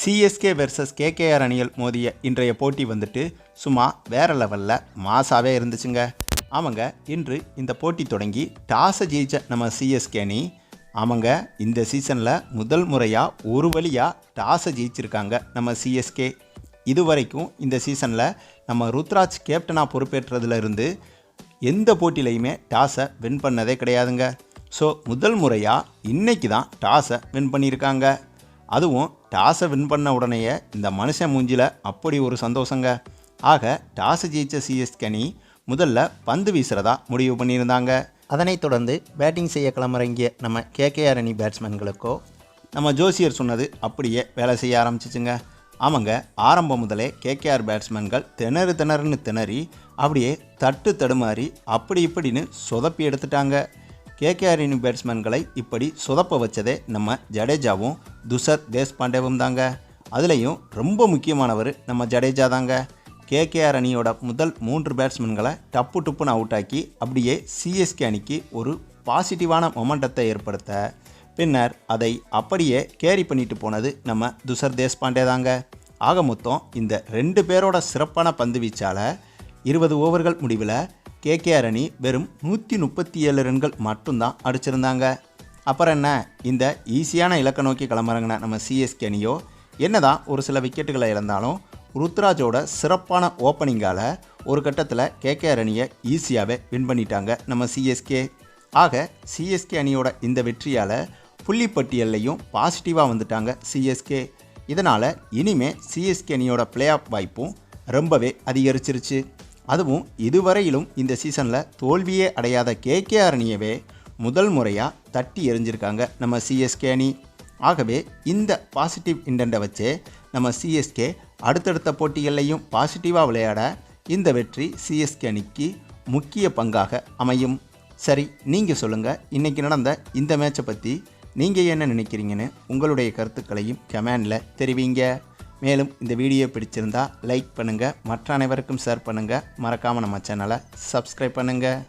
CSK versus KKR அணிகள் மோதிய இன்றைய போட்டி வந்துட்டு சும்மா வேற லெவலில் மாசாவே இருந்துச்சுங்க. ஆமாங்க, இன்று இந்த போட்டி தொடங்கி டாஸை ஜெயிச்ச நம்ம சிஎஸ்கே அணி ஆமாங்க இந்த சீசனில் முதல் முறையாக ஒரு வழியாக டாஸை ஜெயிச்சிருக்காங்க நம்ம சிஎஸ்கே. இதுவரைக்கும் இந்த சீசனில் நம்ம ருத்ராஜ் கேப்டனாக பொறுப்பேற்றதுலேருந்து எந்த போட்டியிலையுமே டாஸை வின் பண்ணதே கிடையாதுங்க. ஸோ முதல் முறையாக இன்றைக்கி தான் டாஸை வின் பண்ணியிருக்காங்க. அதுவும் டாஸை வின் பண்ண உடனேயே இந்த மனுஷன் மூஞ்சில் அப்படி ஒரு சந்தோஷங்க. ஆக டாஸை ஜெயித்த சிஎஸ்கே அணி முதல்ல பந்து வீசுகிறதா முடிவு பண்ணியிருந்தாங்க. அதனைத் தொடர்ந்து பேட்டிங் செய்ய களமிறங்கிய நம்ம கேகேஆர் அணி பேட்ஸ்மேன்களுக்கோ நம்ம ஜோசியர் சொன்னது அப்படியே வேலை செய்ய ஆரம்பிச்சிச்சுங்க. ஆமாங்க, ஆரம்பம் முதலே கேகேஆர் பேட்ஸ்மேன்கள் திணறுன்னு திணறி அப்படியே தடுமாறி அப்படி இப்படின்னு சொதப்பி எடுத்துட்டாங்க. கேகேஆர் அணி பேட்ஸ்மேன்களை இப்படி சொதப்ப வச்சதே நம்ம ஜடேஜாவும் துஷர் தேஷ்பாண்டேவும் தாங்க. அதுலேயும் ரொம்ப முக்கியமானவர் நம்ம ஜடேஜா தாங்க. கேகேஆர் அணியோட முதல் 3 பேட்ஸ்மேன்களை டப்புன்னு அவுட் ஆக்கி அப்படியே சிஎஸ்கே அணிக்கு ஒரு பாசிட்டிவான மொமெண்டத்தை ஏற்படுத்த பின்னர் அதை அப்படியே கேரி பண்ணிட்டு போனது நம்ம துஷர் தேஷ்பாண்டே தாங்க. ஆக மொத்தம் இந்த 2 பேரோட சிறப்பான பந்து வீச்சால் 20 ஓவர்கள் முடிவில் கேகேஆர் அணி வெறும் 137 ரன்கள் மட்டும்தான் அடிச்சிருந்தாங்க. அப்புறம் என்ன, இந்த ஈஸியான இலக்கை நோக்கி களமிறங்கின நம்ம சிஎஸ்கே அணியோ என்னதான் ஒரு சில விக்கெட்டுகளை இழந்தாலும் ருத்ராஜோட சிறப்பான ஓப்பனிங்கால் ஒரு கட்டத்தில் கேகேஆர் அணியை ஈஸியாகவே வின் பண்ணிட்டாங்க நம்ம சிஎஸ்கே. ஆக சிஎஸ்கே அணியோட இந்த வெற்றியால் புள்ளிப்பட்டியல்லையும் பாசிட்டிவாக வந்துட்டாங்க சிஎஸ்கே. இதனால் இனிமே சிஎஸ்கே அணியோட பிளே ஆஃப் வாய்ப்பும் ரொம்பவே அதிகரிச்சிருச்சு. அதுவும் இதுவரையிலும் இந்த சீசனில் தோல்வியே அடையாத கேகேஆர் அணியவே முதல் முறையாக தட்டி எறிஞ்சிருக்காங்க நம்ம சிஎஸ்கே அணி. ஆகவே இந்த பாசிட்டிவ் இன்டென்ட்டை வச்சே நம்ம சிஎஸ்கே அடுத்தடுத்த போட்டிகள்லையும் பாசிட்டிவாக விளையாட இந்த வெற்றி சிஎஸ்கே அணிக்கு முக்கிய பங்காக அமையும். சரி, நீங்கள் சொல்லுங்கள், இன்றைக்கி நடந்த இந்த மேட்சை பற்றி நீங்கள் என்ன நினைக்கிறீங்கன்னு உங்களுடைய கருத்துக்களையும் கமெண்டில் தெரிவிங்க. மேலும் இந்த வீடியோ பிடிச்சிருந்தால் லைக் பண்ணுங்கள், மற்ற அனைவருக்கும் ஷேர் பண்ணுங்கள், மறக்காமல் நம்ம சேனலை சப்ஸ்கிரைப் பண்ணுங்கள்.